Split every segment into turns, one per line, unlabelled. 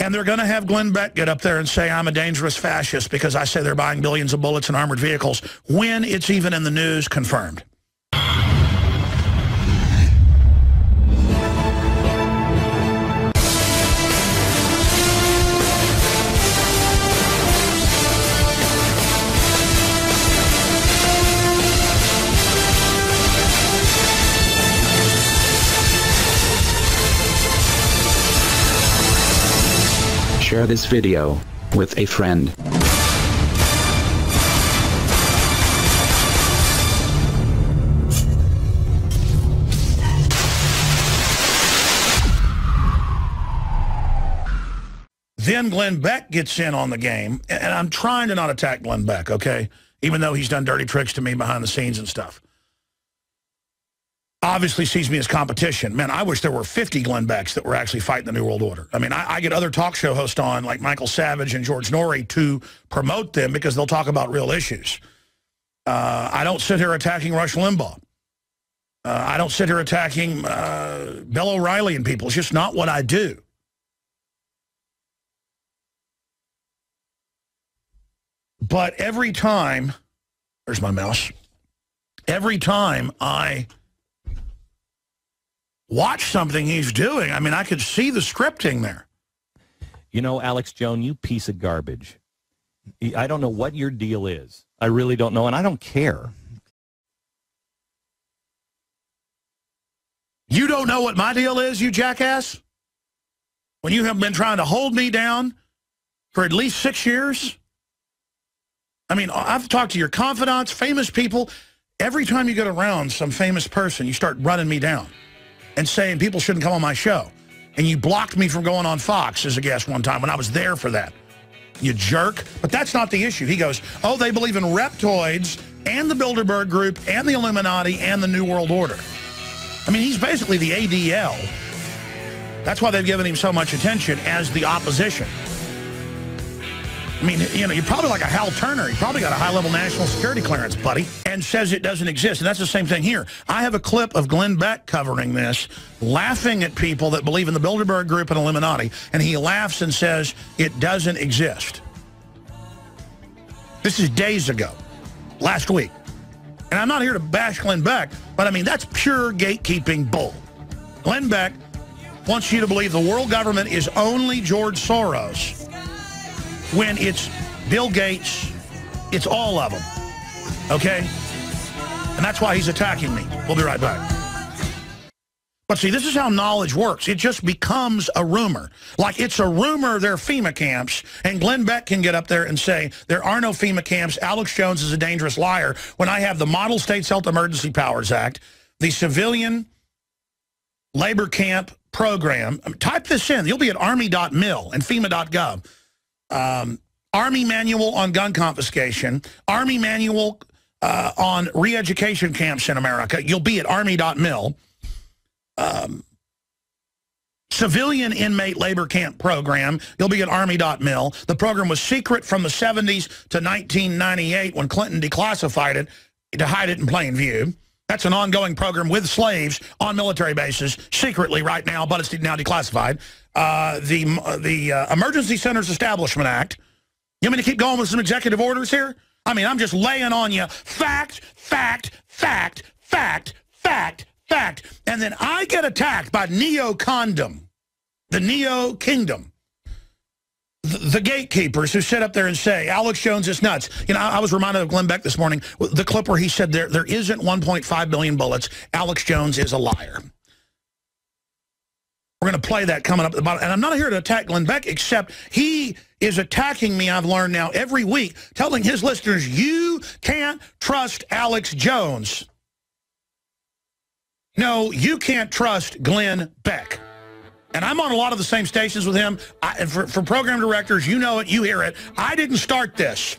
And they're going to have Glenn Beck get up there and say, I'm a dangerous fascist because I say they're buying billions of bullets and armored vehicles when it's even in the news confirmed.
Share this video with a friend.
Then Glenn Beck gets in on the game, and I'm trying to not attack Glenn Beck, okay? Even though he's done dirty tricks to me behind the scenes and stuff. Obviously sees me as competition. Man, I wish there were 50 Glenn Becks that were actually fighting the New World Order. I mean, I get other talk show hosts on, like Michael Savage and George Norrie, to promote them because they'll talk about real issues. I don't sit here attacking Rush Limbaugh. I don't sit here attacking Bill O'Reilly and people. It's just not what I do. But every time, there's my mouse, every time I watch something he's doing, I mean, I could see the scripting there.
You know, Alex Jones, you piece of garbage. I don't know what your deal is. I really don't know, and I don't care.
You don't know what my deal is, you jackass? When you have been trying to hold me down for at least 6 years? I mean, I've talked to your confidants, famous people. Every time you get around some famous person, you start running me down and saying people shouldn't come on my show. And you blocked me from going on Fox as a guest one time when I was there for that. You jerk. But that's not the issue. He goes, oh, they believe in reptoids and the Bilderberg Group and the Illuminati and the New World Order. I mean, he's basically the ADL. That's why they've given him so much attention as the opposition. I mean, you know, you're probably like a Hal Turner. You probably got a high-level national security clearance, buddy, and says it doesn't exist. And that's the same thing here. I have a clip of Glenn Beck covering this, laughing at people that believe in the Bilderberg Group and Illuminati, and he laughs and says it doesn't exist. This is days ago, last week. And I'm not here to bash Glenn Beck, but I mean, that's pure gatekeeping bull. Glenn Beck wants you to believe the world government is only George Soros, when it's Bill Gates, it's all of them, okay? And that's why he's attacking me. We'll be right back. But see, this is how knowledge works. It just becomes a rumor. Like, it's a rumor there are FEMA camps, and Glenn Beck can get up there and say, there are no FEMA camps, Alex Jones is a dangerous liar, when I have the Model States Health Emergency Powers Act, the Civilian Labor Camp Program. Type this in. You'll be at army.mil and FEMA.gov. Army manual on gun confiscation, Army manual on re-education camps in America. You'll be at army.mil. Civilian inmate labor camp program. You'll be at army.mil. The program was secret from the 70s to 1998 when Clinton declassified it to hide it in plain view. That's an ongoing program with slaves on military bases secretly right now, but it's now declassified. The Emergency Centers Establishment Act. You want me to keep going with some executive orders here? I mean, I'm just laying on you fact, fact, fact, fact, fact, fact. And then I get attacked by Neo-Condom, the Neo-Kingdom, the gatekeepers who sit up there and say, Alex Jones is nuts. You know, I was reminded of Glenn Beck this morning, the clip where he said there isn't 1.5 billion bullets. Alex Jones is a liar. We're going to play that coming up at the bottom. And I'm not here to attack Glenn Beck, except he is attacking me, I've learned now, every week, telling his listeners, you can't trust Alex Jones. No, you can't trust Glenn Beck. And I'm on a lot of the same stations with him. And for program directors, you know it, you hear it. I didn't start this.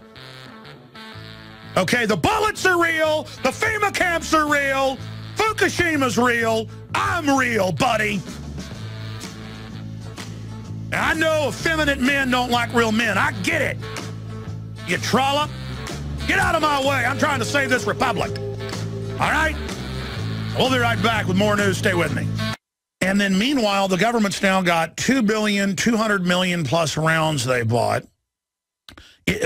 Okay, the bullets are real. The FEMA camps are real. Fukushima's real. I'm real, buddy. And I know effeminate men don't like real men. I get it. You trollop. Get out of my way. I'm trying to save this republic. All right? We'll be right back with more news. Stay with me. And then meanwhile, the government's now got 2 billion, 200 million plus rounds they bought.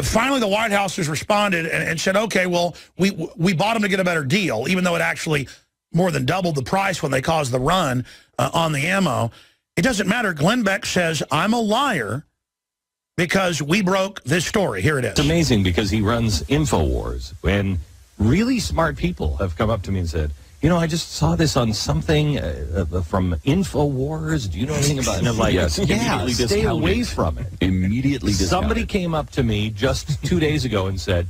Finally, the White House has responded and said, okay, well, we bought them to get a better deal, even though it actually more than doubled the price when they caused the run on the ammo. It doesn't matter. Glenn Beck says, I'm a liar because we broke this story. Here it is.
It's amazing because he runs InfoWars, and really smart people have come up to me and said, you know, I just saw this on something from InfoWars. Do you know anything about it? And I'm like,
yes,
yeah, stay away from it.
Immediately discounted.
Somebody came up to me just 2 days ago and said,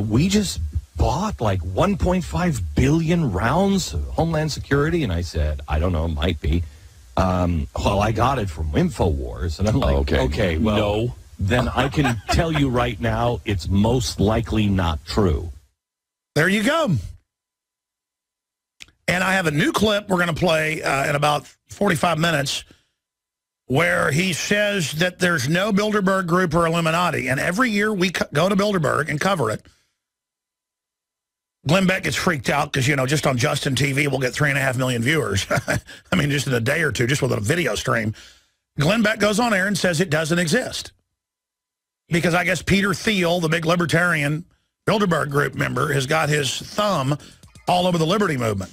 we just bought like 1.5 billion rounds of Homeland Security. And I said, I don't know, it might be. Well, I got it from InfoWars. And I'm like, okay, well, no. Then I can tell you right now, it's most likely not true.
There you go. And I have a new clip we're going to play in about 45 minutes where he says that there's no Bilderberg group or Illuminati. And every year we go to Bilderberg and cover it. Glenn Beck gets freaked out because, you know, just on Justin TV, we'll get 3.5 million viewers. I mean, just in a day or two, just with a video stream. Glenn Beck goes on air and says it doesn't exist. Because I guess Peter Thiel, the big libertarian Bilderberg group member, has got his thumb all over the liberty movement.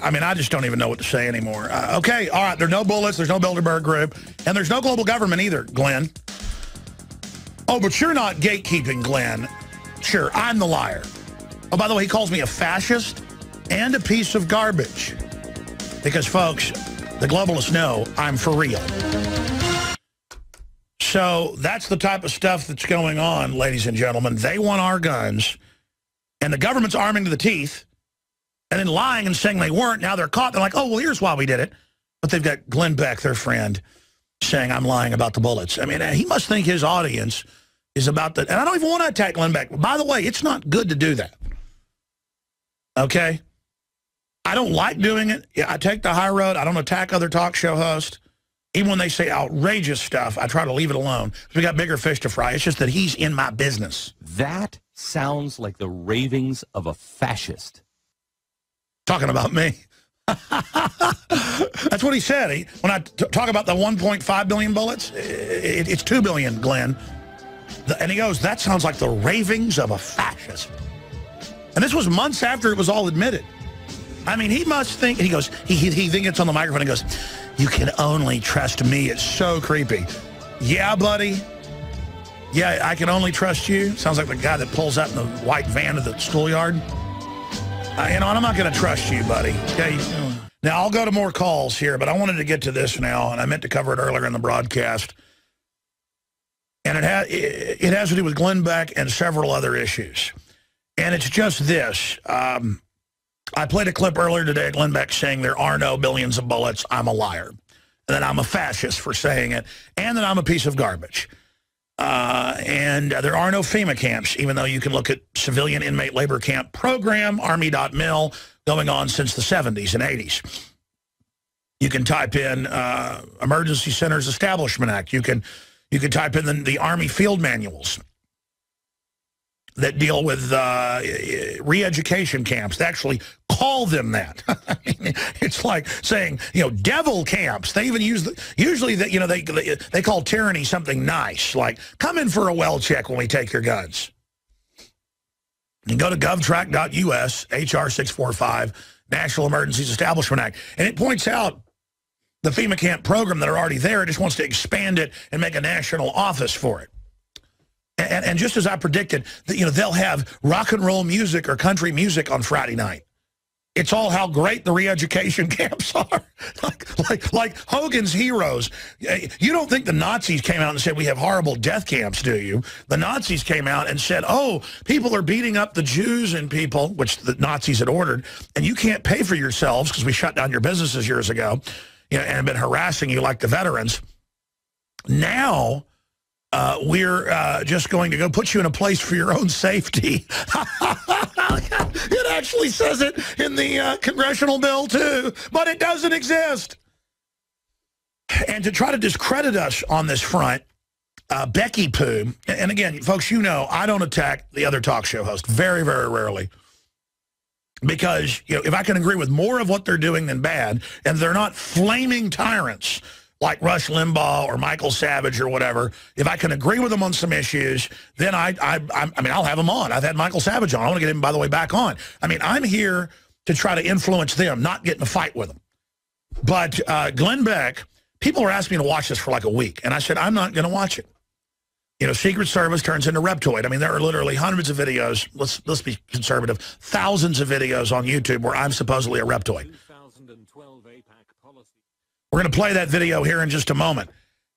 I mean, I just don't even know what to say anymore. Okay, all right, there's no bullets, there's no Bilderberg group, and there's no global government either, Glenn. Oh, but you're not gatekeeping, Glenn. Sure, I'm the liar. Oh, by the way, he calls me a fascist and a piece of garbage. Because, folks, the globalists know I'm for real. So that's the type of stuff that's going on, ladies and gentlemen. They want our guns, and the government's arming to the teeth, and then lying and saying they weren't. Now they're caught. They're like, oh, well, here's why we did it. But they've got Glenn Beck, their friend, saying I'm lying about the bullets. I mean, he must think his audience is about the... And I don't even want to attack Glenn Beck. By the way, it's not good to do that. Okay? I don't like doing it. I take the high road. I don't attack other talk show hosts. Even when they say outrageous stuff, I try to leave it alone. We got bigger fish to fry. It's just that he's in my business.
That sounds like the ravings of a fascist.
Talking about me. That's what he said. When I talk about the 1.5 billion bullets, it's 2 billion, Glenn. And he goes, that sounds like the ravings of a fascist. And this was months after it was all admitted. I mean, he must think, and he goes, he gets on the microphone and goes, you can only trust me. It's so creepy. Yeah, buddy. Yeah, I can only trust you. Sounds like the guy that pulls out in the white van of the schoolyard. You know, and I'm not going to trust you, buddy. Okay. Now, I'll go to more calls here, but I wanted to get to this now, and I meant to cover it earlier in the broadcast. And it has to do with Glenn Beck and several other issues. And it's just this. I played a clip earlier today of Glenn Beck saying there are no billions of bullets. I'm a liar. And that I'm a fascist for saying it. And that I'm a piece of garbage. And there are no FEMA camps, even though you can look at civilian inmate labor camp program, Army.mil, going on since the 70s and 80s. You can type in Emergency Centers Establishment Act. You can type in the Army field manuals that deal with re-education camps. They actually call them that. I mean, it's like saying, you know, devil camps. They even use usually that, you know, they call tyranny something nice, like come in for a well check when we take your guns. You go to govtrack.us, HR 645, National Emergencies Establishment Act, and it points out the FEMA camp program that are already there. It just wants to expand it and make a national office for it. And just as I predicted, you know, they'll have rock and roll music or country music on Friday night. It's all how great the re-education camps are. like Hogan's Heroes. You don't think the Nazis came out and said we have horrible death camps, do you? The Nazis came out and said, oh, people are beating up the Jews and people, which the Nazis had ordered, and you can't pay for yourselves because we shut down your businesses years ago, you know, and have been harassing you like the veterans. Now we're just going to go put you in a place for your own safety. It actually says it in the congressional bill, too, but it doesn't exist. And to try to discredit us on this front, Becky Poo, and again, folks, you know, I don't attack the other talk show host, very, very rarely. Because, you know, if I can agree with more of what they're doing than bad, and they're not flaming tyrants like Rush Limbaugh or Michael Savage or whatever, if I can agree with them on some issues, then I mean, I'll have them on. I've had Michael Savage on. I want to get him, by the way, back on. I mean, I'm here to try to influence them, not get in a fight with them. But Glenn Beck, people were asking me to watch this for like a week, and I said, I'm not going to watch it. You know, Secret Service turns into Reptoid. I mean, there are literally hundreds of videos, let's be conservative, thousands of videos on YouTube where I'm supposedly a Reptoid. We're going to play that video here in just a moment.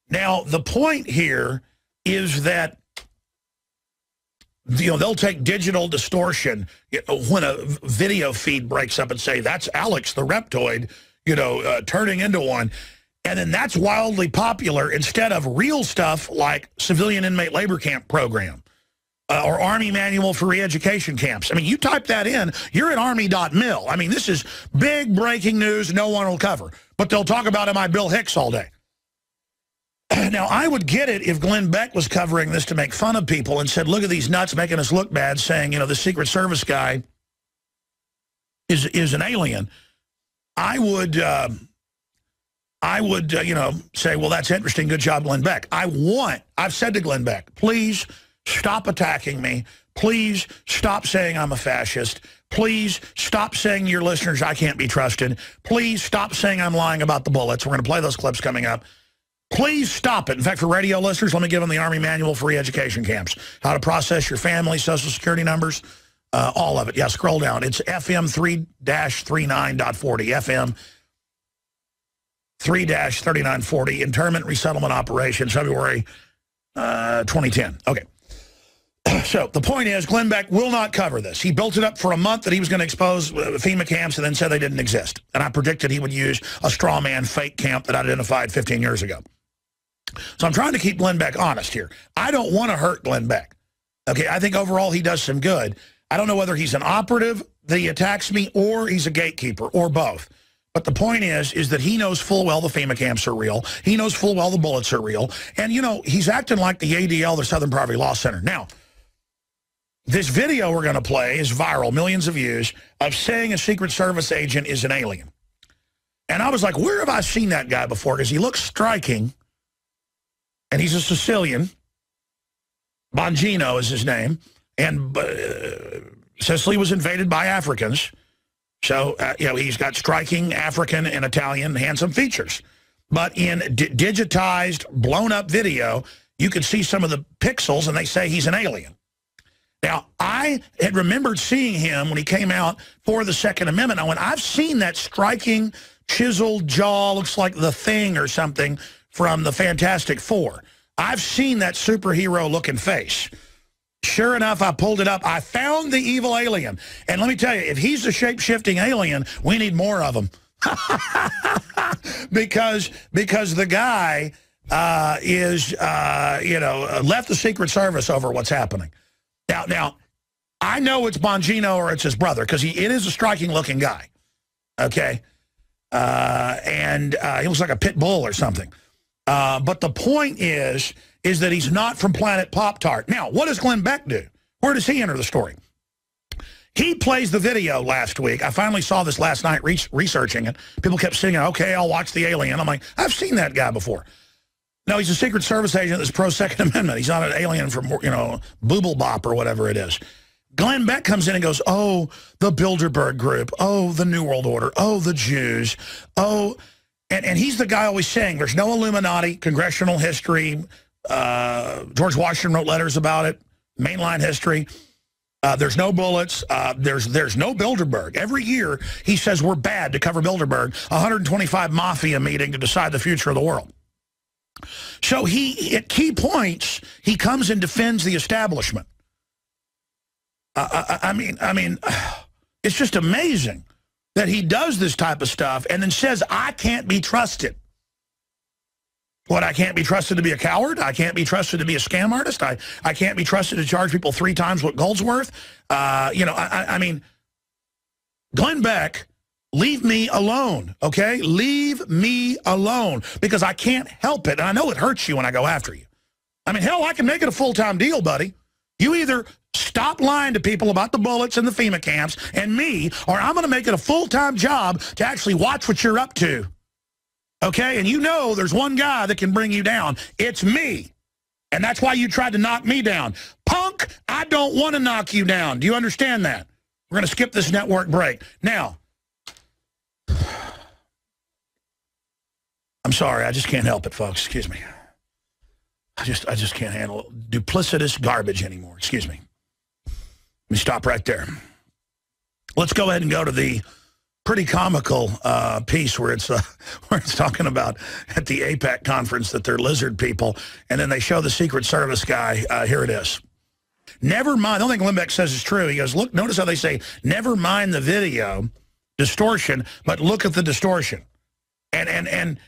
Now, the point here is that, you know, they'll take digital distortion when a video feed breaks up and say, that's Alex the Reptoid, you know, turning into one. And then that's wildly popular instead of real stuff like civilian inmate labor camp program or Army manual for re-education camps. I mean, you type that in, you're at Army.mil. I mean, this is big breaking news no one will cover. But they'll talk about Am I Bill Hicks all day. Now, I would get it if Glenn Beck was covering this to make fun of people and said, look at these nuts making us look bad, saying, you know, the Secret Service guy is an alien. I would, you know, say, well, that's interesting. Good job, Glenn Beck. I've said to Glenn Beck, please stop attacking me. Please stop saying I'm a fascist. Please stop saying to your listeners I can't be trusted. Please stop saying I'm lying about the bullets. We're going to play those clips coming up. Please stop it. In fact, for radio listeners, let me give them the Army Manual for Re-Education Camps. How to process your family, Social Security numbers, all of it. Yeah, scroll down. It's FM 3-39.40. FM 3-3940, Internment Resettlement Operations, February 2010. Okay. So the point is, Glenn Beck will not cover this. He built it up for a month that he was going to expose FEMA camps and then said they didn't exist. And I predicted he would use a straw man fake camp that I identified 15 years ago. So I'm trying to keep Glenn Beck honest here. I don't want to hurt Glenn Beck. Okay, I think overall he does some good. I don't know whether he's an operative that he attacks me or he's a gatekeeper or both. But the point is that he knows full well the FEMA camps are real. He knows full well the bullets are real. And, you know, he's acting like the ADL, the Southern Poverty Law Center. Now, this video we're going to play is viral, millions of views, of saying a Secret Service agent is an alien. And I was like, where have I seen that guy before? Because he looks striking, and he's a Sicilian. Bongino is his name. And Sicily was invaded by Africans. So, you know, he's got striking African and Italian handsome features. But in digitized, blown-up video, you can see some of the pixels, and they say he's an alien. Now, I had remembered seeing him when he came out for the Second Amendment. I went, I've seen that striking, chiseled jaw, looks like The Thing or something from the Fantastic Four. I've seen that superhero-looking face. Sure enough, I pulled it up. I found the evil alien. And let me tell you, if he's a shape-shifting alien, we need more of them. because the guy you know, left the Secret Service over what's happening. Now, I know it's Bongino or it's his brother because it is a striking-looking guy, okay? And he looks like a pit bull or something. But the point is that he's not from Planet Pop-Tart. Now, what does Glenn Beck do? Where does he enter the story? He plays the video last week. I finally saw this last night researching it. People kept saying, okay, I'll watch the alien. I'm like, I've seen that guy before. No, he's a Secret Service agent that's pro-Second Amendment. He's not an alien from, you know, Booble Bop or whatever it is. Glenn Beck comes in and goes, oh, the Bilderberg Group. Oh, the New World Order. Oh, the Jews. Oh, and he's the guy always saying there's no Illuminati, congressional history. George Washington wrote letters about it, mainline history. There's no bullets. There's no Bilderberg. Every year he says we're bad to cover Bilderberg, 125 mafia meeting to decide the future of the world. So at key points, he comes and defends the establishment. I mean, it's just amazing that he does this type of stuff and then says, I can't be trusted. What, I can't be trusted to be a coward? I can't be trusted to be a scam artist? I can't be trusted to charge people 3 times what gold's worth? You know, I mean, Glenn Beck, leave me alone, okay? Leave me alone, because I can't help it. And I know it hurts you when I go after you. I mean, hell, I can make it a full-time deal, buddy. You either Stop lying to people about the bullets and the FEMA camps and me, or I'm going to make it a full-time job to actually watch what you're up to. Okay? And you know there's one guy that can bring you down. It's me. And that's why you tried to knock me down. Punk, I don't want to knock you down. Do you understand that? We're going to skip this network break. Now, I'm sorry. I just can't help it, folks. Excuse me. I just can't handle duplicitous garbage anymore. Excuse me. Let me stop right there. Let's go ahead and go to the pretty comical piece where it's talking about at the APEC conference that they're lizard people, and then they show the Secret Service guy. Here it is. Never mind. The only thing Glenn Beck says is true. He goes, look, notice how they say, never mind the video distortion, but look at the distortion. And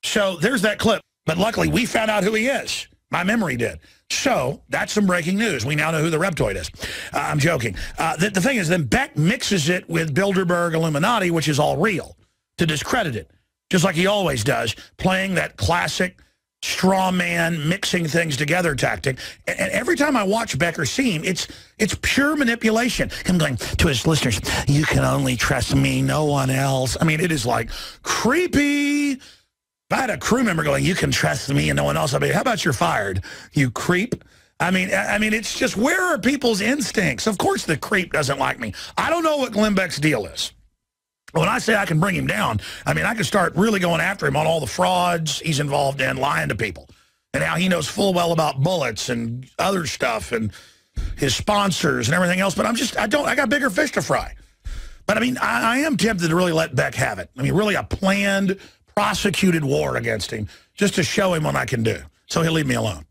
so there's that clip. But luckily, we found out who he is. My memory did. So that's some breaking news. We now know who the Reptoid is. I'm joking. The thing is, then Beck mixes it with Bilderberg Illuminati, which is all real, to discredit it, just like he always does, playing that classic straw man, mixing things together tactic. And every time I watch Beck or see him, it's pure manipulation. Him going to his listeners, you can only trust me, no one else. I mean, it is like creepy. If I had a crew member going, you can trust me and no one else, I'd be, how about you're fired, you creep? I mean, it's just, where are people's instincts? Of course the creep doesn't like me. I don't know what Glenn Beck's deal is. When I say I can bring him down, I mean, I can start really going after him on all the frauds he's involved in, lying to people, and how he knows full well about bullets and other stuff and his sponsors and everything else. But I got bigger fish to fry. But I mean, I am tempted to really let Beck have it. I mean, really a planned, prosecuted war against him just to show him what I can do. So he'll leave me alone.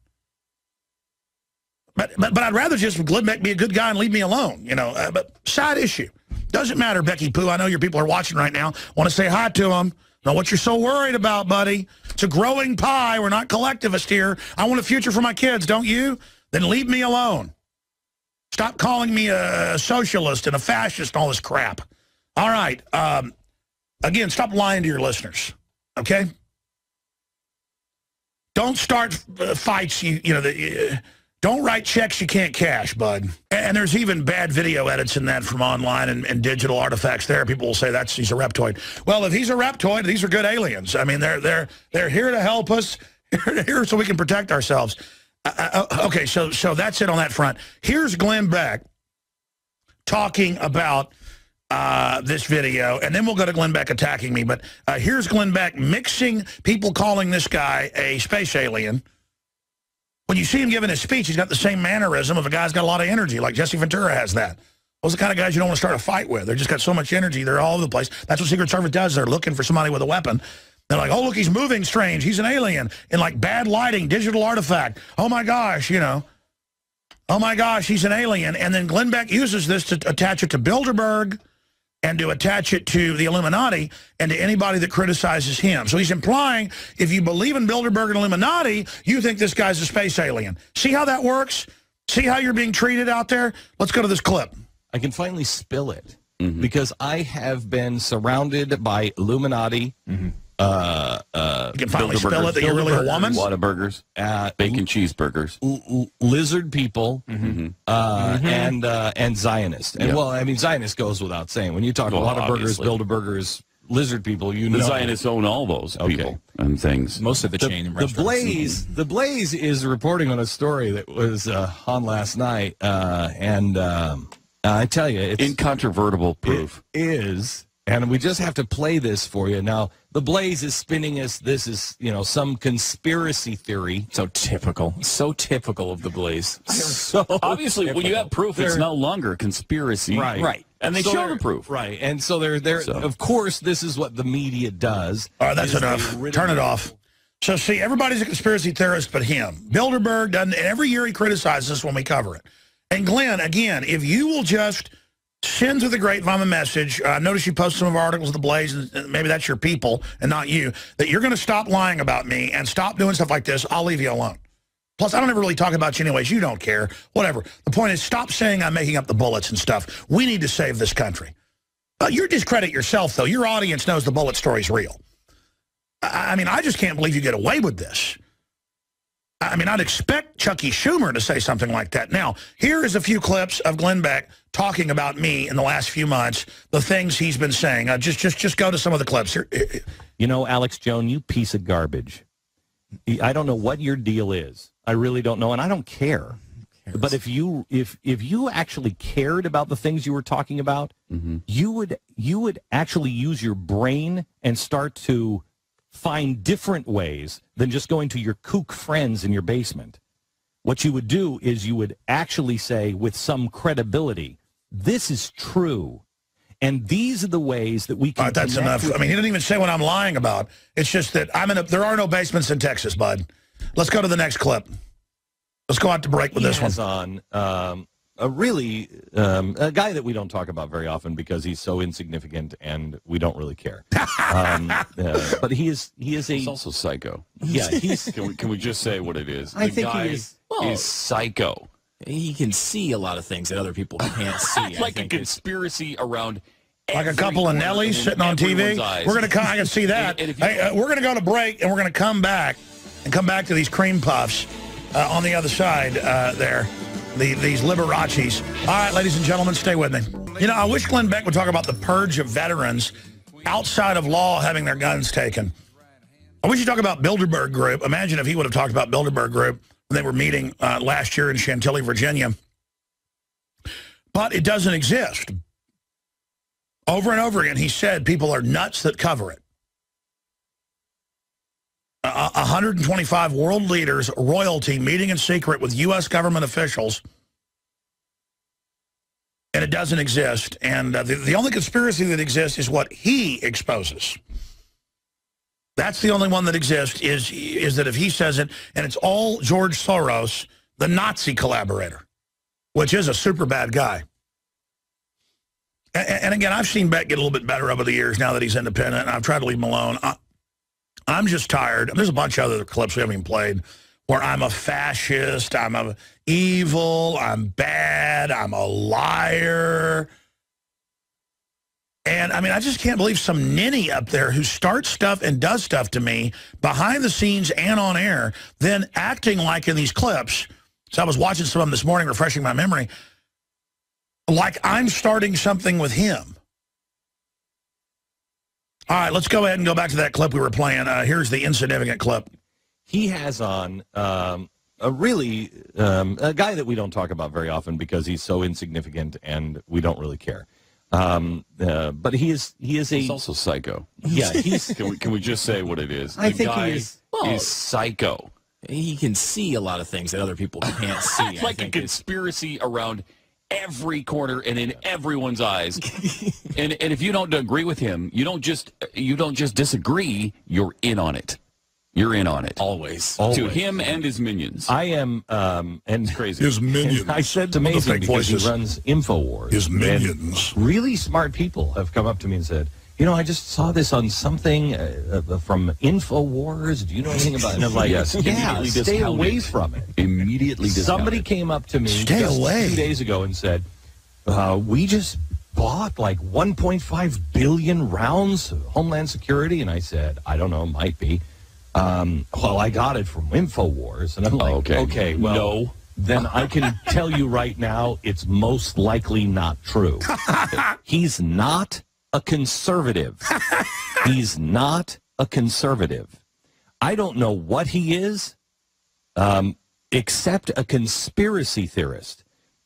But I'd rather just Glenn Beck be a good guy and leave me alone, you know. But side issue. Doesn't matter, Becky Pooh. I know your people are watching right now. Want to say hi to them. Know what you're so worried about, buddy. It's a growing pie. We're not collectivist here. I want a future for my kids, don't you? Then leave me alone. Stop calling me a socialist and a fascist and all this crap. All right. Again, stop lying to your listeners. Okay? Don't start fights. Don't write checks you can't cash, bud. And there's even bad video edits in that from online and digital artifacts there. People will say he's a reptoid. Well, if he's a reptoid, these are good aliens. I mean, they're here to help us, here so we can protect ourselves. Okay, so that's it on that front. Here's Glenn Beck talking about this video, and then we'll go to Glenn Beck attacking me. But here's Glenn Beck mixing people calling this guy a space alien. When you see him giving his speech, he's got the same mannerism of a guy's got a lot of energy, like Jesse Ventura has that. Those are the kind of guys you don't want to start a fight with. They've just got so much energy. They're all over the place. That's what Secret Service does. They're looking for somebody with a weapon. They're like, oh, look, he's moving strange. He's an alien. In like bad lighting, digital artifact. Oh, my gosh, you know. Oh, my gosh, he's an alien. And then Glenn Beck uses this to attach it to Bilderberg and to attach it to the Illuminati and to anybody that criticizes him. So he's implying if you believe in Bilderberg and Illuminati, you think this guy's a space alien. See how that works? See how you're being treated out there? Let's go to this clip.
I can finally spill it because I have been surrounded by Illuminati.
You can finally spill it that you're really a woman?
Whataburgers, bacon cheeseburgers.
Lizard people, and Zionists. And, well, I mean, Zionist goes without saying. When you talk Whataburgers, Bilderbergers, lizard people, you know.
The Zionists own all those people and things.
Most of the chain restaurants.
The Blaze is reporting on a story that was on last night, and I tell you, it's
incontrovertible proof.
It is. And we just have to play this for you. Now, the Blaze is spinning us. This is, some conspiracy theory.
So typical of the Blaze.
So obviously, when you have proof, it's no longer conspiracy.
Right.
And they show the proof.
Right. And so of course, this is what the media does.
All right, that's enough. Turn it off. So, see, everybody's a conspiracy theorist but him. Bilderberg doesn't, and every year he criticizes us when we cover it. And Glenn, again, if you will just send through the grapevine a message. Notice you post some of our articles at the Blaze, and maybe that's your people and not you, that you're going to stop lying about me and stop doing stuff like this. I'll leave you alone. Plus, I don't ever really talk about you anyways. You don't care. Whatever. The point is, stop saying I'm making up the bullets and stuff. We need to save this country. You discredit yourself, though. Your audience knows the bullet story's real. I mean, I just can't believe you get away with this. I mean, I'd expect Chucky Schumer to say something like that. Now, here is a few clips of Glenn Beck talking about me in the last few months, the things he's been saying. Just go to some of the clips here.
You know, Alex Jones, you piece of garbage. I don't know what your deal is. I really don't know, and I don't care. But if you actually cared about the things you were talking about, you would actually use your brain and start to find different ways than just going to your kook friends in your basement. What you would do is you would actually say with some credibility, this is true. And these are the ways that we can.
That's enough. I mean, he didn't even say what I'm lying about. It's just that there are no basements in Texas, bud. Let's go to the next clip. Let's go out to break with this one.
On a guy that we don't talk about very often because he's so insignificant and we don't really care. But he's
also psycho.
Yeah,
Can we just say what it is?
I think he is. Well,
is psycho.
He can see a lot of things that other people can't see.
Like a conspiracy around.
Like a couple of Nellies sitting on TV. We're going to I can see that. Hey, we're going to go to break, and we're going to come back to these cream puffs on the other side there, these Liberace's. All right, ladies and gentlemen, stay with me. You know, I wish Glenn Beck would talk about the purge of veterans outside of law having their guns taken. I wish he'd talk about Bilderberg Group. Imagine if he would have talked about Bilderberg Group when they were meeting last year in Chantilly, Virginia. But it doesn't exist. Over and over again, he said people are nuts that cover it. 125 world leaders, royalty, meeting in secret with U.S. government officials, and it doesn't exist. And the only conspiracy that exists is what he exposes. That's the only one that exists, is that if he says it, and it's all George Soros, the Nazi collaborator, which is a super bad guy. And again, I've seen Beck get a little bit better over the years now that he's independent, and I've tried to leave him alone. I'm just tired. There's a bunch of other clips we haven't even played where I'm a fascist, I'm evil, I'm bad, I'm a liar. And, I mean, I just can't believe some ninny up there who starts stuff and does stuff to me behind the scenes and on air, then acting like in these clips. So I was watching some of them this morning, refreshing my memory, like I'm starting something with him. All right, let's go ahead and go back to that clip we were playing. Here's the insignificant clip.
He has on a guy that we don't talk about very often because he's so insignificant and we don't really care. But he's
also psycho.
Yeah,
Can we just say what it is?
I think he is. Well,
is psycho.
He can see a lot of things that other people can't see.
Like a conspiracy around every corner and in everyone's eyes. and if you don't agree with him, you don't just disagree, you're in on it. You're in on it.
Always.
To him and his minions.
I am, and it's crazy.
His minions.
And I said it's amazing because he runs InfoWars.
His minions.
Really smart people have come up to me and said, you know, I just saw this on something from InfoWars. Do you know anything about it? And I'm like,
yes,
yeah, stay away from it.
Immediately discounted.
Somebody came up to me
stay away
2 days ago and said, we just bought like 1.5 billion rounds of Homeland Security. And I said, I don't know, might be. Well, I got it from InfoWars. And I'm like, okay, well, no. Then I can tell you right now, it's most likely not true. He's not a conservative. He's not a conservative. I don't know what he is, except a conspiracy theorist.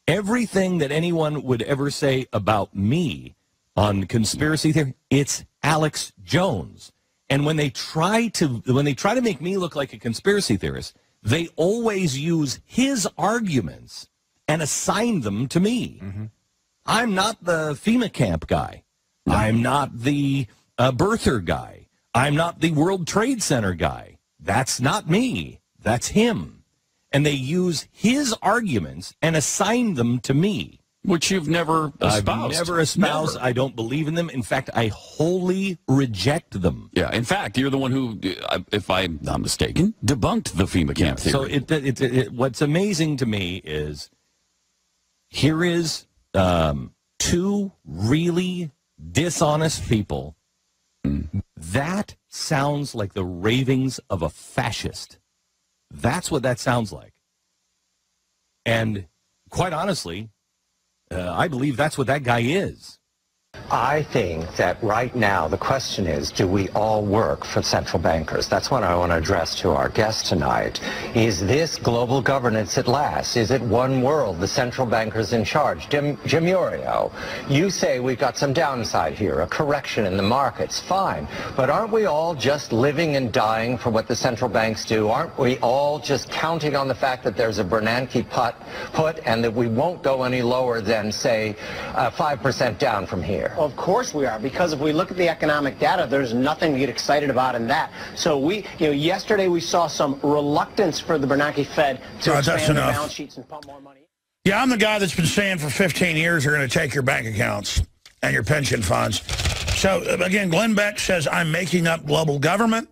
Everything that anyone would ever say about me on conspiracy theory, it's Alex Jones. And when they try to make me look like a conspiracy theorist, they always use his arguments and assign them to me. Mm-hmm. I'm not the FEMA camp guy. No. I'm not the birther guy. I'm not the World Trade Center guy. That's not me. That's him. And they use his arguments and assign them to me.
Which you've never espoused.
I've never espoused. Never. I don't believe in them. In fact, I wholly reject them.
Yeah, in fact, you're the one who, if I'm not mistaken, debunked the FEMA camp theory.
So what's amazing to me is here is two really dishonest people. That sounds like the ravings of a fascist. That's what that sounds like. And quite honestly, I believe that's what that guy is.
I think that right now the question is, do we all work for central bankers? That's what I want to address to our guest tonight. Is this global governance at last? Is it one world, the central bankers in charge? Jim Urio, you say we've got some downside here, a correction in the markets, fine. But aren't we all just living and dying for what the central banks do? Aren't we all just counting on the fact that there's a Bernanke put and that we won't go any lower than, say, 5% down from here?
Of course we are, because if we look at the economic data, there's nothing to get excited about in that. So yesterday we saw some reluctance for the Bernanke Fed to expand the balance sheets and pump more money.
Yeah, I'm the guy that's been saying for 15 years they're going to take your bank accounts and your pension funds. So, again, Glenn Beck says, I'm making up global government.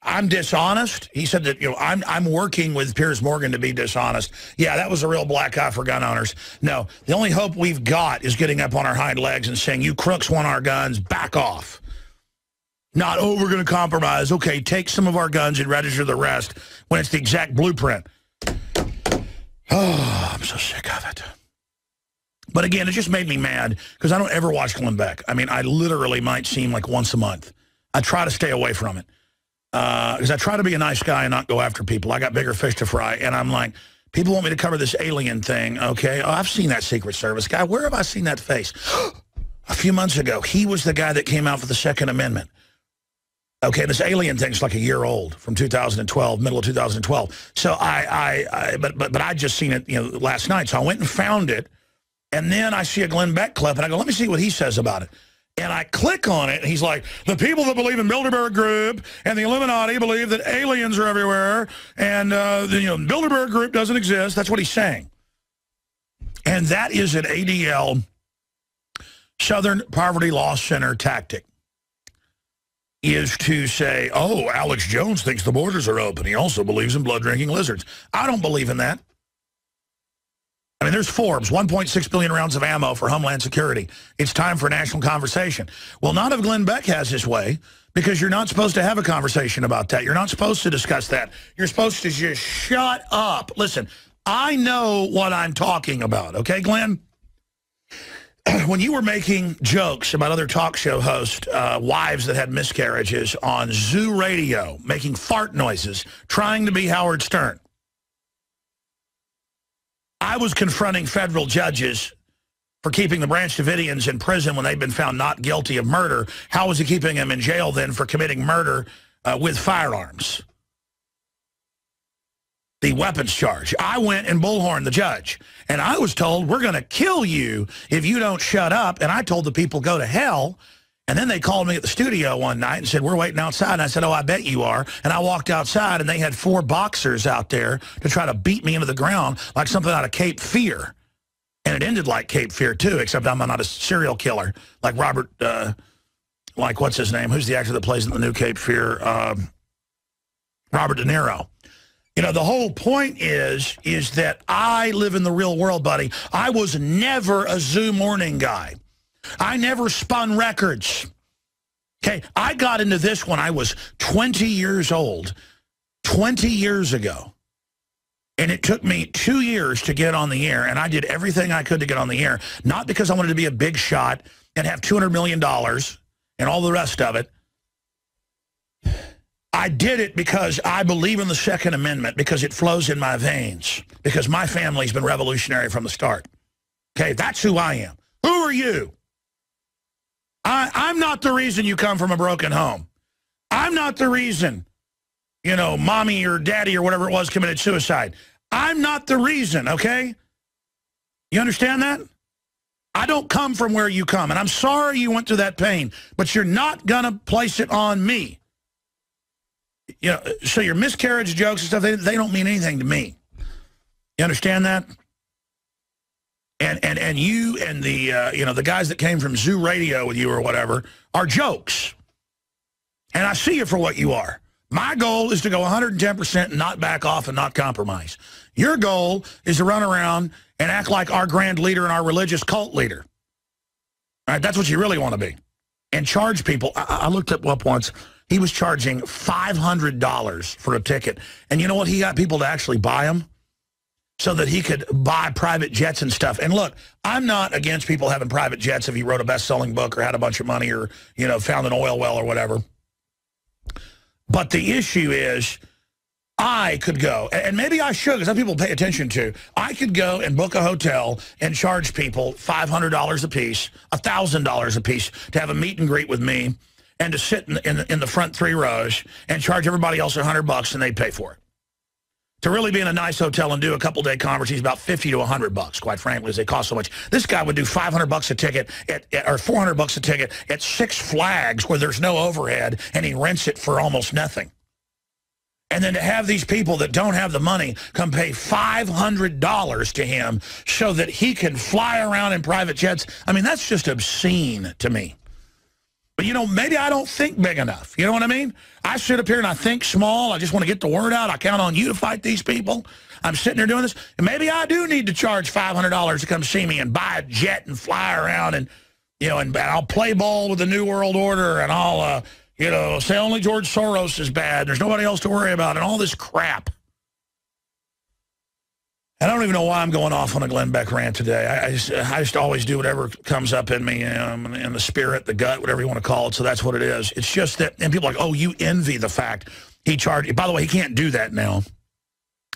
I'm dishonest. He said that, I'm working with Piers Morgan to be dishonest. Yeah, that was a real black eye for gun owners. No, the only hope we've got is getting up on our hind legs and saying, you crooks want our guns, back off. Not, oh, we're going to compromise. Okay, take some of our guns and register the rest when it's the exact blueprint. Oh, I'm so sick of it. But again, it just made me mad because I don't ever watch Glenn Beck. I mean, I literally might see him like once a month. I try to stay away from it. Because I try to be a nice guy and not go after people. I got bigger fish to fry. And I'm like, people want me to cover this alien thing, okay? Oh, I've seen that Secret Service guy. Where have I seen that face? A few months ago, he was the guy that came out for the Second Amendment. Okay, this alien thing's like a year old, from 2012, middle of 2012. So but I just seen it, last night. So I went and found it. And then I see a Glenn Beck clip, and I go, let me see what he says about it. And I click on it, and he's like, the people that believe in Bilderberg Group and the Illuminati believe that aliens are everywhere, and the Bilderberg Group doesn't exist. That's what he's saying. And that is an ADL, Southern Poverty Law Center tactic, is to say, oh, Alex Jones thinks the borders are open. He also believes in blood-drinking lizards. I don't believe in that. I mean, there's Forbes, 1.6 billion rounds of ammo for Homeland Security. It's time for a national conversation. Well, not if Glenn Beck has his way, because you're not supposed to have a conversation about that. You're not supposed to discuss that. You're supposed to just shut up. Listen, I know what I'm talking about, okay, Glenn? When you were making jokes about other talk show hosts, wives that had miscarriages on Zoo Radio, making fart noises, trying to be Howard Stern, I was confronting federal judges for keeping the Branch Davidians in prison when they've been found not guilty of murder. How was he keeping them in jail then for committing murder with firearms? The weapons charge. I went and bullhorned the judge, and I was told, we're going to kill you if you don't shut up. And I told the people, go to hell. And then they called me at the studio one night and said, we're waiting outside. And I said, oh, I bet you are. And I walked outside, and they had 4 boxers out there to try to beat me into the ground like something out of Cape Fear. And it ended like Cape Fear, too, except I'm not a serial killer like Robert, like what's his name? Who's the actor that plays in the new Cape Fear? Robert De Niro. The whole point is that I live in the real world, buddy. I was never a Zoo morning guy. I never spun records. Okay, I got into this when I was 20 years old, 20 years ago. And it took me 2 years to get on the air, and I did everything I could to get on the air, not because I wanted to be a big shot and have $200 million and all the rest of it. I did it because I believe in the Second Amendment, because it flows in my veins, because my family's been revolutionary from the start. Okay, that's who I am. Who are you? I'm not the reason you come from a broken home. I'm not the reason, mommy or daddy or whatever it was committed suicide. I'm not the reason, okay? You understand that? I don't come from where you come, and I'm sorry you went through that pain, but you're not going to place it on me. So your miscarriage jokes and stuff, they don't mean anything to me. You understand that? And you and the the guys that came from Zoo Radio with you or whatever are jokes. And I see you for what you are. My goal is to go 110% and not back off and not compromise. Your goal is to run around and act like our grand leader and our religious cult leader. All right, that's what you really want to be. And charge people. I looked up once, He was charging $500 for a ticket. And you know what? He got people to actually buy them so that he could buy private jets and stuff. And look, I'm not against people having private jets if he wrote a best-selling book or had a bunch of money or, you know, found an oil well or whatever. But the issue is I could go, and maybe I should, because some people pay attention to, I could go and book a hotel and charge people $500 a piece, $1,000 a piece to have a meet and greet with me and to sit in the front 3 rows and charge everybody else $100 and they'd pay for it. To really be in a nice hotel and do a couple-day conference, about $50 to $100, quite frankly, as they cost so much. This guy would do $500 a ticket or $400 a ticket at Six Flags where there's no overhead, and he rents it for almost nothing. And then to have these people that don't have the money come pay $500 to him so that he can fly around in private jets, I mean, that's just obscene to me. But, you know, maybe I don't think big enough. You know what I mean? I sit up here and I think small. I just want to get the word out. I count on you to fight these people. I'm sitting there doing this. And maybe I do need to charge $500 to come see me and buy a jet and fly around and, you know, and I'll play ball with the New World Order and I'll, you know, say only George Soros is bad. There's nobody else to worry about and all this crap. I don't even know why I'm going off on a Glenn Beck rant today. I just always do whatever comes up in me, in the spirit, the gut, whatever you want to call it. So that's what it is. It's just that, and people are like, oh, you envy the fact he charged. By the way, he can't do that now.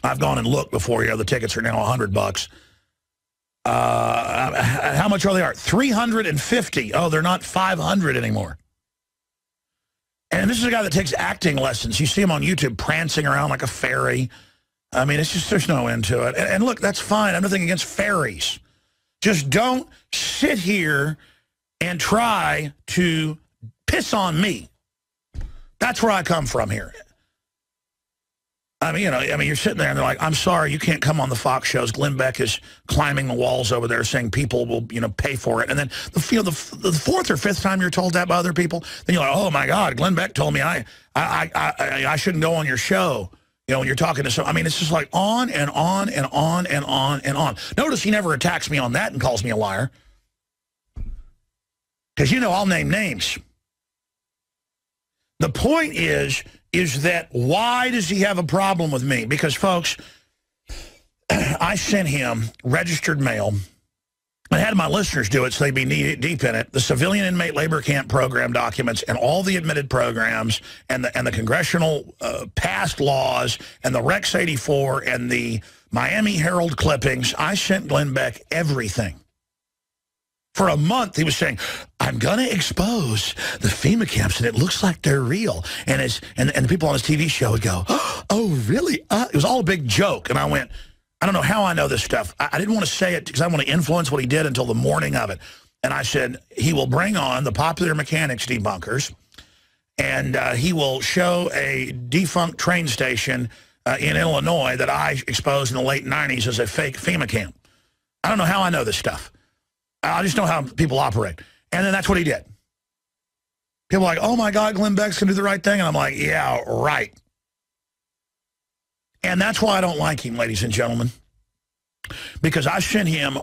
I've gone and looked before. You know, the tickets are now $100. How much are they? $350. Oh, they're not $500 anymore. And this is a guy that takes acting lessons. You see him on YouTube prancing around like a fairy. I mean, it's just, there's no end to it. And look, that's fine. I'm nothing against fairies. Just don't sit here and try to piss on me. That's where I come from here. I mean, you know, you're sitting there and they're like, I'm sorry, you can't come on the Fox shows. Glenn Beck is climbing the walls over there saying people will, you know, pay for it. And then the 4th or 5th time you're told that by other people, then you're like, oh my God, Glenn Beck told me I shouldn't go on your show. You know, when you're talking to I mean, it's just like on and on and on and on and on. Notice he never attacks me on that and calls me a liar. Because, you know, I'll name names. The point is that why does he have a problem with me? Because, folks, I sent him registered mail. I had my listeners do it so they'd be deep in it. The Civilian Inmate Labor Camp Program documents and all the admitted programs and the congressional passed laws and the Rex 84 and the Miami Herald clippings. I sent Glenn Beck everything. For a month, he was saying, I'm going to expose the FEMA camps, and it looks like they're real. And the people on his TV show would go, oh, really? It was all a big joke. And I went, I don't know how I know this stuff. I didn't want to say it because I want to influence what he did until the morning of it. And I said, he will bring on the popular mechanics debunkers, and he will show a defunct train station in Illinois that I exposed in the late 90s as a fake FEMA camp. I don't know how I know this stuff. I just know how people operate. And then that's what he did. People are like, oh, my God, Glenn Beck's going to do the right thing. And I'm like, yeah, right. And that's why I don't like him, ladies and gentlemen, because I sent him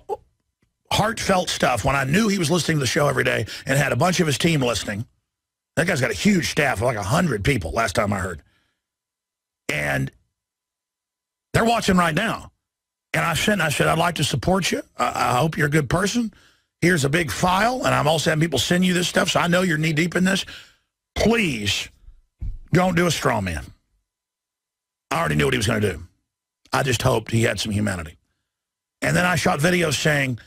heartfelt stuff when I knew he was listening to the show every day and had a bunch of his team listening. That guy's got a huge staff of like 100 people, last time I heard. And they're watching right now. And I said, I'd like to support you. I hope you're a good person. Here's a big file, and I'm also having people send you this stuff, so I know you're knee-deep in this. Please don't do a straw man. I already knew what he was going to do. I just hoped he had some humanity. And then I shot videos saying,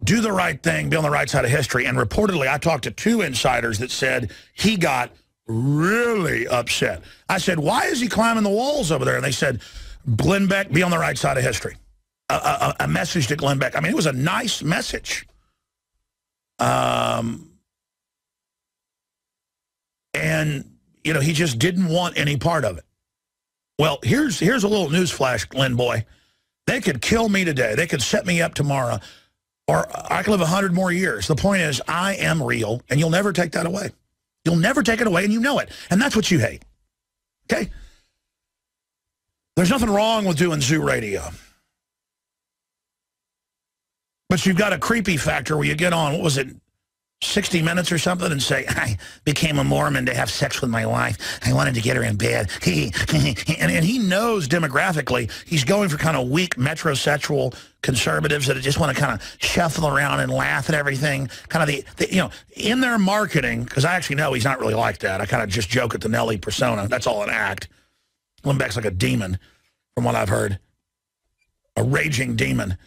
do the right thing, be on the right side of history. And reportedly, I talked to 2 insiders that said he got really upset. I said, why is he climbing the walls over there? And they said, Glenn Beck, be on the right side of history. A message to Glenn Beck. I mean, it was a nice message. And, you know, he just didn't want any part of it. Well, here's a little news flash, Glenn boy. They could kill me today. They could set me up tomorrow. Or I could live 100 more years. The point is, I am real, and you'll never take that away. You'll never take it away, and you know it. And that's what you hate. Okay? There's nothing wrong with doing zoo radio. But you've got a creepy factor where you get on, what was it, 60 Minutes or something and say, I became a Mormon to have sex with my wife. I wanted to get her in bed. and he knows demographically he's going for kind of weak metrosexual conservatives that just want to kind of shuffle around and laugh at everything. Kind of the you know, in their marketing, because I actually know he's not really like that. I kind of just joke at the Nelly persona. That's all an act. Glenn Beck's like a demon, from what I've heard. A raging demon.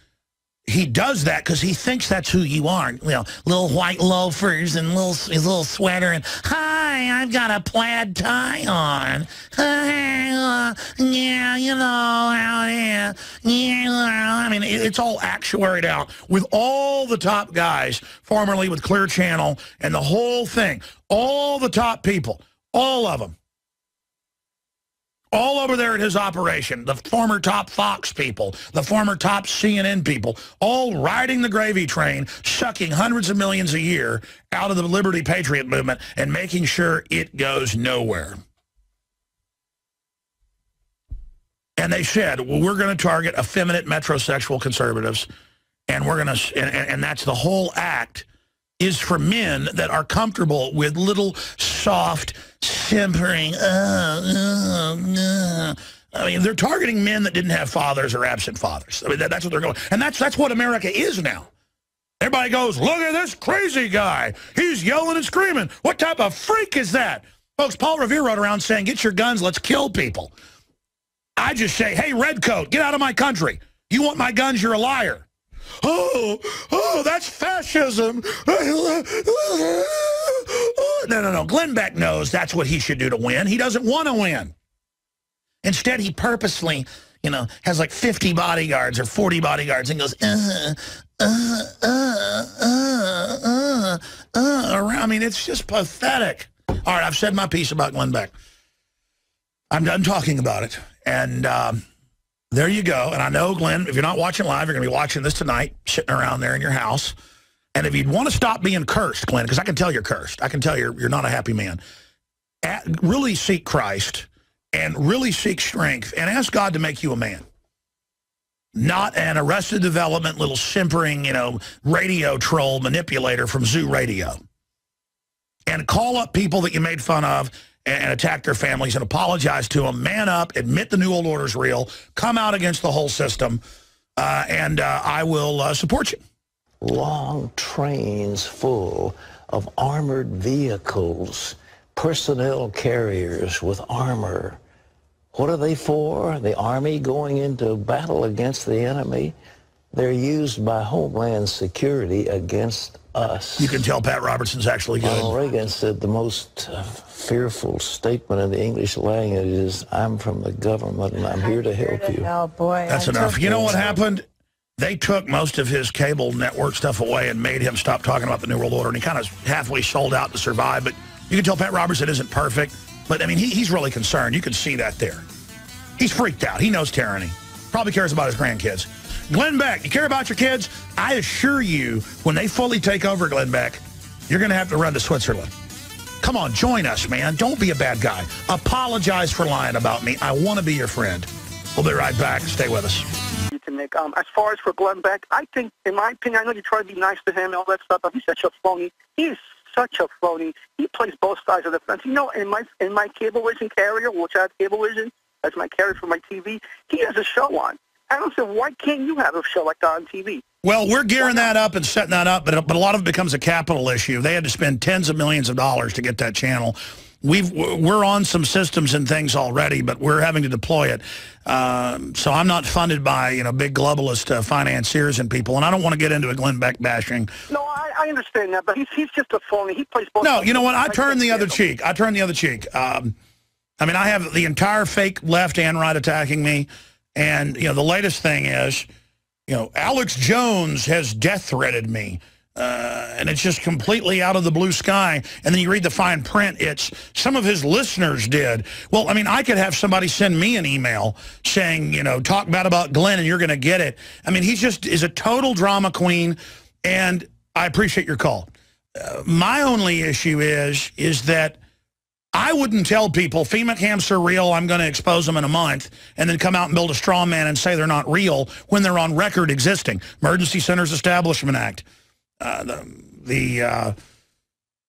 He does that because he thinks that's who you are. You know, little white loafers and his little sweater and, hi, I've got a plaid tie on. Yeah, you know how it is. Yeah, I mean, it's all actuaried out with all the top guys, formerly with Clear Channel, and the whole thing. All the top people, all of them. All over there at his operation, the former top Fox people, the former top CNN people, all riding the gravy train, sucking hundreds of millions a year out of the Liberty Patriot movement and making sure it goes nowhere. And they said, well, we're going to target effeminate metrosexual conservatives, and we're going to, and that's the whole act, is for men that are comfortable with little soft, simpering, I mean, they're targeting men that didn't have fathers or absent fathers. I mean, that's what they're going. And that's what America is now. Everybody goes, look at this crazy guy. He's yelling and screaming. What type of freak is that? Folks, Paul Revere rode around saying, get your guns, let's kill people. I just say, hey, redcoat, get out of my country. You want my guns, you're a liar. Oh, that's fascism. No. Glenn Beck knows that's what he should do to win. He doesn't want to win. Instead, he purposely, you know, has like 50 bodyguards or 40 bodyguards and goes, around. I mean, it's just pathetic. All right, I've said my piece about Glenn Beck. I'm done talking about it. And there you go. And I know, Glenn, if you're not watching live, you're going to be watching this tonight, sitting around there in your house. And if you'd want to stop being cursed, Glenn, because I can tell you're cursed. I can tell you're not a happy man. Really seek Christ and really seek strength and ask God to make you a man. Not an Arrested Development, little simpering, you know, radio troll manipulator from Zoo Radio. And call up people that you made fun of and attack their families and apologize to them. Man up, admit the New World Order's real, come out against the whole system, and I will support you.
Long trains full of armored vehicles, personnel carriers with armor. What are they for? The Army going into battle against the enemy? They're used by Homeland Security against us.
You can tell Pat Robertson's actually good.
Ronald Reagan said the most fearful statement in the English language is, I'm from the government and I'm here to help you.
Oh, boy.
That's enough. You know what happened? They took most of his cable network stuff away and made him stop talking about the New World Order, and he kind of halfway sold out to survive. But you can tell Pat Robertson isn't perfect. But, I mean, he's really concerned. You can see that there. He's freaked out. He knows tyranny. Probably cares about his grandkids. Glenn Beck, you care about your kids? I assure you, when they fully take over, Glenn Beck, you're going to have to run to Switzerland. Come on, join us, man. Don't be a bad guy. Apologize for lying about me. I want to be your friend. We'll be right back. Stay with us.
Nick, as far as for Glenn Beck, I think, in my opinion, I know you try to be nice to him and all that stuff, but he's such a phony. He is such a phony. He plays both sides of the fence. You know, in my Cablevision carrier, which I have Cablevision as my carrier for my TV, he has a show on. I don't say, why can't you have a show like that on TV?
Well, we're gearing that up and setting that up, but a lot of it becomes a capital issue. They had to spend tens of millions of dollars to get that channel. We're on some systems and things already, but we're having to deploy it. So I'm not funded by big globalist financiers and people, and I don't want to get into a Glenn Beck bashing.
No, I understand that, but he's just a phony. He plays both.
No, you know what? I turn the other cheek. I turn the other cheek. I mean, I have the entire fake left and right attacking me, and the latest thing is, Alex Jones has death threatened me. And it's just completely out of the blue sky. And then you read the fine print, it's some of his listeners did. Well, I mean, I could have somebody send me an email saying, talk bad about Glenn and you're going to get it. I mean, he just is a total drama queen, and I appreciate your call. My only issue is that I wouldn't tell people FEMA camps are real, I'm going to expose them in a month, and then come out and build a straw man and say they're not real when they're on record existing. Emergency Centers Establishment Act.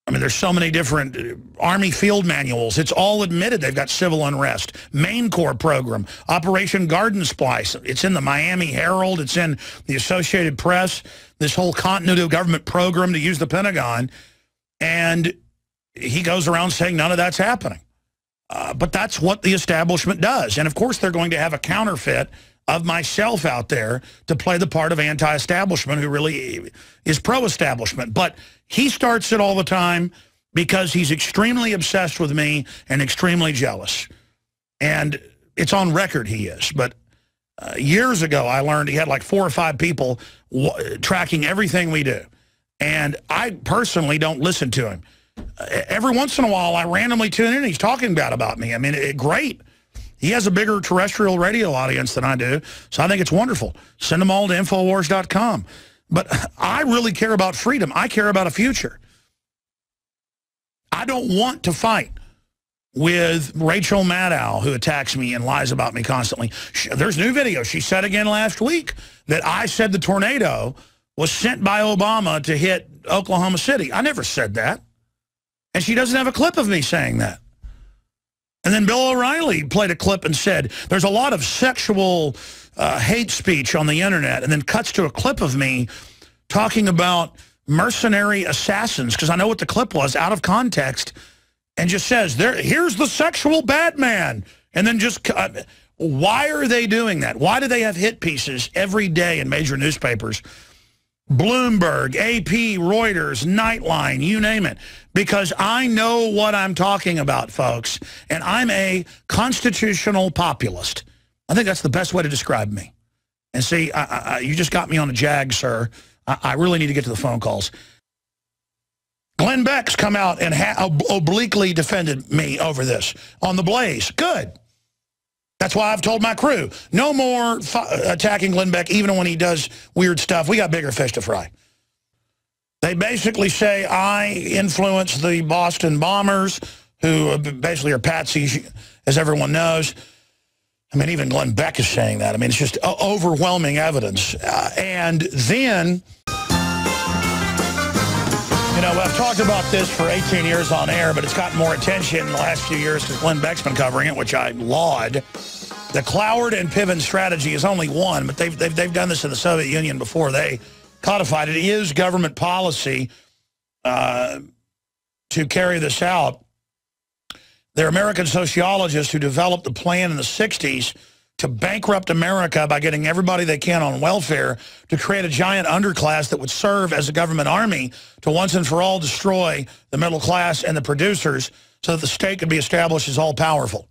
I mean, there's so many different Army field manuals. It's all admitted they've got civil unrest. Main Corps program, Operation Garden Splice. It's in the Miami Herald. It's in the Associated Press. This whole continuity of government program to use the Pentagon. And he goes around saying none of that's happening. But that's what the establishment does. And, of course, they're going to have a counterfeit of myself out there to play the part of anti-establishment who really is pro-establishment. But he starts it all the time because he's extremely obsessed with me and extremely jealous. And it's on record he is. But years ago, I learned he had like 4 or 5 people tracking everything we do. And I personally don't listen to him. Every once in a while, I randomly tune in and he's talking bad about me. I mean, great. He has a bigger terrestrial radio audience than I do, so I think it's wonderful. Send them all to Infowars.com. But I really care about freedom. I care about a future. I don't want to fight with Rachel Maddow, who attacks me and lies about me constantly. There's new video. She said again last week that I said the tornado was sent by Obama to hit Oklahoma City. I never said that. And she doesn't have a clip of me saying that. And then Bill O'Reilly played a clip and said, there's a lot of sexual hate speech on the internet, and then cuts to a clip of me talking about mercenary assassins, because I know what the clip was out of context, and just says, here's the sexual bad man. And then just, why are they doing that? Why do they have hit pieces every day in major newspapers? Bloomberg, AP, Reuters, Nightline, you name it. Because I know what I'm talking about, folks. And I'm a constitutional populist. I think that's the best way to describe me. And see, you just got me on a jag, sir. I really need to get to the phone calls. Glenn Beck's come out and obliquely defended me over this on The Blaze. Good. That's why I've told my crew, no more attacking Glenn Beck, even when he does weird stuff. We got bigger fish to fry. They basically say I influenced the Boston bombers, who basically are patsies, as everyone knows. I mean, even Glenn Beck is saying that. I mean, it's just overwhelming evidence. And then, you know, I've talked about this for 18 years on air, but it's gotten more attention in the last few years because Glenn Beck's been covering it, which I laud. The Cloward and Piven strategy is only one, but they've done this in the Soviet Union before they codified it. It is government policy to carry this out. They're American sociologists who developed the plan in the 60s to bankrupt America by getting everybody they can on welfare, to create a giant underclass that would serve as a government army to once and for all destroy the middle class and the producers so that the state could be established as all-powerful.